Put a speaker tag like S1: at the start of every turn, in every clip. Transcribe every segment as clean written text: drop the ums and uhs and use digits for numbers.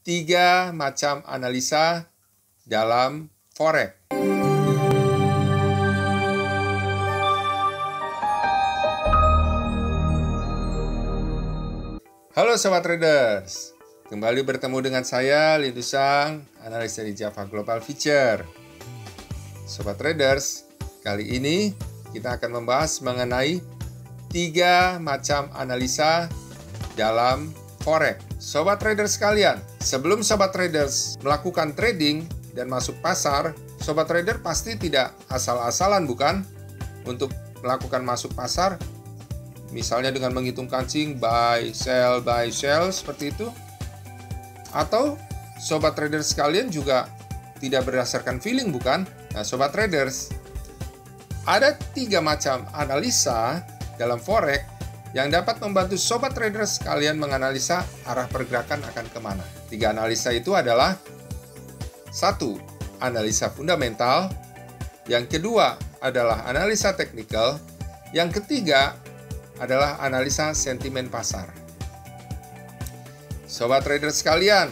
S1: 3 macam analisa dalam forex. Halo Sobat Traders, kembali bertemu dengan saya Lee Dusang, analis dari Java Global Future. Sobat Traders, kali ini kita akan membahas mengenai 3 macam analisa dalam forex. Sobat Traders sekalian, sebelum Sobat Traders melakukan trading dan masuk pasar, Sobat Trader pasti tidak asal-asalan bukan? Untuk melakukan masuk pasar, misalnya dengan menghitung kancing buy, sell, seperti itu. Atau Sobat Traders sekalian juga tidak berdasarkan feeling bukan? Nah Sobat Traders, ada 3 macam analisa dalam forex yang dapat membantu Sobat Traders sekalian menganalisa arah pergerakan akan kemana. 3 analisa itu adalah 1. Analisa fundamental, yang kedua adalah analisa teknikal, yang ketiga adalah analisa sentimen pasar. Sobat Traders sekalian,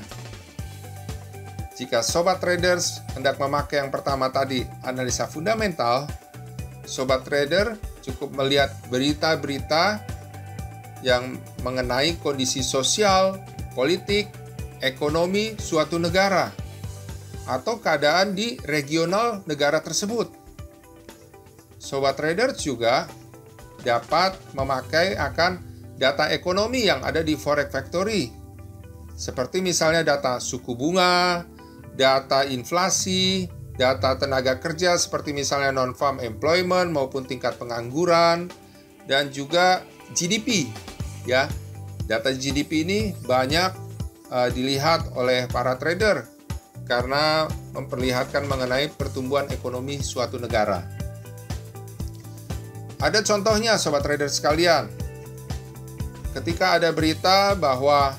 S1: jika Sobat Traders hendak memakai yang pertama tadi, analisa fundamental, Sobat Trader cukup melihat berita-berita yang mengenai kondisi sosial, politik, ekonomi suatu negara, atau keadaan di regional negara tersebut. Sobat Trader juga dapat memakai akan data ekonomi yang ada di Forex Factory, seperti misalnya data suku bunga, data inflasi, data tenaga kerja seperti misalnya non-farm employment maupun tingkat pengangguran, dan juga GDP. Ya, data GDP ini banyak dilihat oleh para trader karena memperlihatkan mengenai pertumbuhan ekonomi suatu negara. Ada contohnya Sobat Trader sekalian. Ketika ada berita bahwa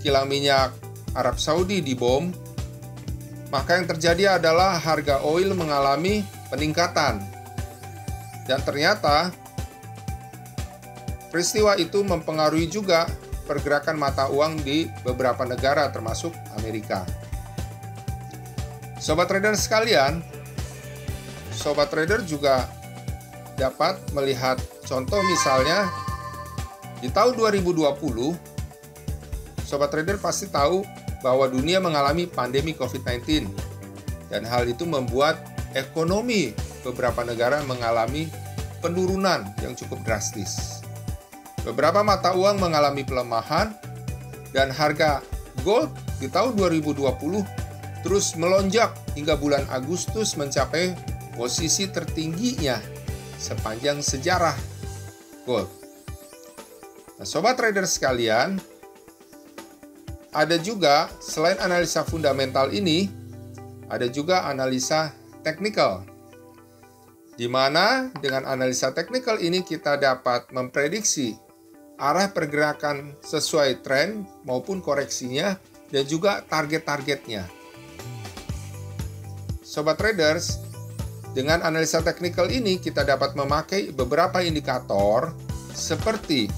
S1: kilang minyak Arab Saudi dibom, maka yang terjadi adalah harga oil mengalami peningkatan. Dan ternyata peristiwa itu mempengaruhi juga pergerakan mata uang di beberapa negara termasuk Amerika. Sobat Trader sekalian, Sobat Trader juga dapat melihat contoh misalnya di tahun 2020, Sobat Trader pasti tahu bahwa dunia mengalami pandemi COVID-19 dan hal itu membuat ekonomi beberapa negara mengalami penurunan yang cukup drastis. Beberapa mata uang mengalami pelemahan dan harga gold di tahun 2020 terus melonjak hingga bulan Agustus mencapai posisi tertingginya sepanjang sejarah gold. Nah, Sobat Trader sekalian, ada juga selain analisa fundamental ini, ada juga analisa teknikal. Di mana dengan analisa teknikal ini kita dapat memprediksi arah pergerakan sesuai tren maupun koreksinya dan juga target-targetnya. Sobat Traders, dengan analisa teknikal ini kita dapat memakai beberapa indikator seperti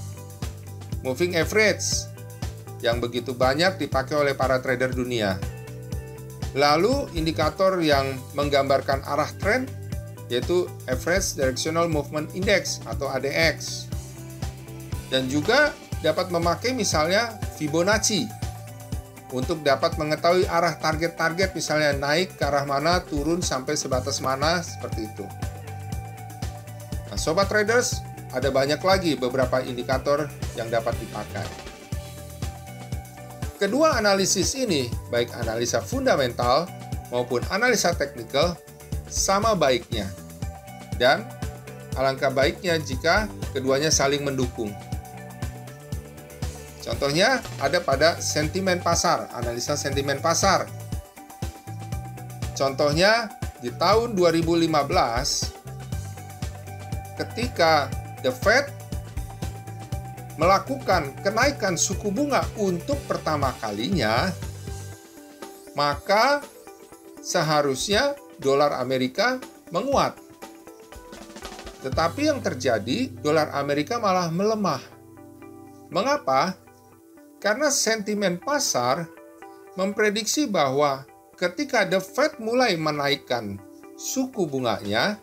S1: moving average yang begitu banyak dipakai oleh para trader dunia. Lalu indikator yang menggambarkan arah tren yaitu Average Directional Movement Index atau ADX. Dan juga dapat memakai misalnya Fibonacci untuk dapat mengetahui arah target-target misalnya naik ke arah mana, turun sampai sebatas mana, seperti itu. Nah, Sobat Traders, ada banyak lagi beberapa indikator yang dapat dipakai. Kedua analisis ini, baik analisa fundamental maupun analisa teknikal, sama baiknya. Dan alangkah baiknya jika keduanya saling mendukung. Contohnya ada pada sentimen pasar, analisa sentimen pasar. Contohnya di tahun 2015 ketika The Fed melakukan kenaikan suku bunga untuk pertama kalinya, maka seharusnya dolar Amerika menguat. Tetapi yang terjadi, dolar Amerika malah melemah. Mengapa? Karena sentimen pasar memprediksi bahwa ketika The Fed mulai menaikkan suku bunganya,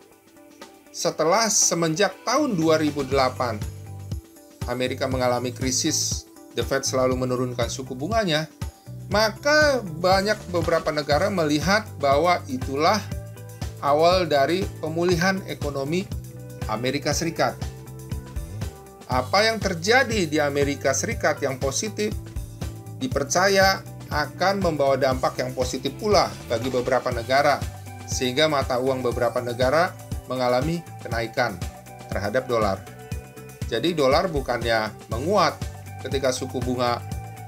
S1: setelah semenjak tahun 2008 Amerika mengalami krisis, The Fed selalu menurunkan suku bunganya, maka beberapa negara melihat bahwa itulah awal dari pemulihan ekonomi Amerika Serikat. Apa yang terjadi di Amerika Serikat yang positif dipercaya akan membawa dampak yang positif pula bagi beberapa negara, sehingga mata uang beberapa negara mengalami kenaikan terhadap dolar. Jadi dolar bukannya menguat ketika suku bunga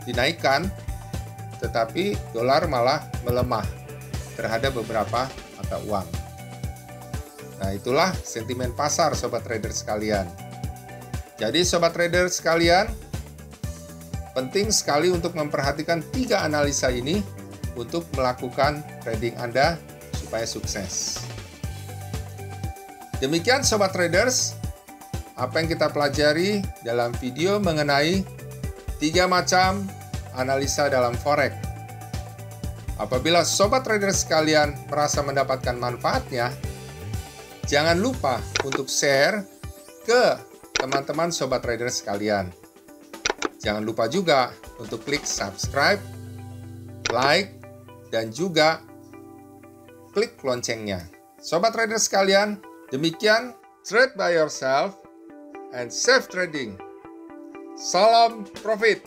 S1: dinaikkan, tetapi dolar malah melemah terhadap beberapa mata uang. Nah, itulah sentimen pasar sobat trader sekalian. Jadi sobat trader sekalian, penting sekali untuk memperhatikan 3 analisa ini untuk melakukan trading Anda supaya sukses. Demikian sobat traders, apa yang kita pelajari dalam video mengenai 3 macam analisa dalam forex. Apabila sobat trader sekalian merasa mendapatkan manfaatnya, jangan lupa untuk share ke teman-teman sobat trader sekalian. Jangan lupa juga untuk klik subscribe, like, dan juga klik loncengnya. Sobat trader sekalian, demikian trade by yourself and safe trading. Salam profit.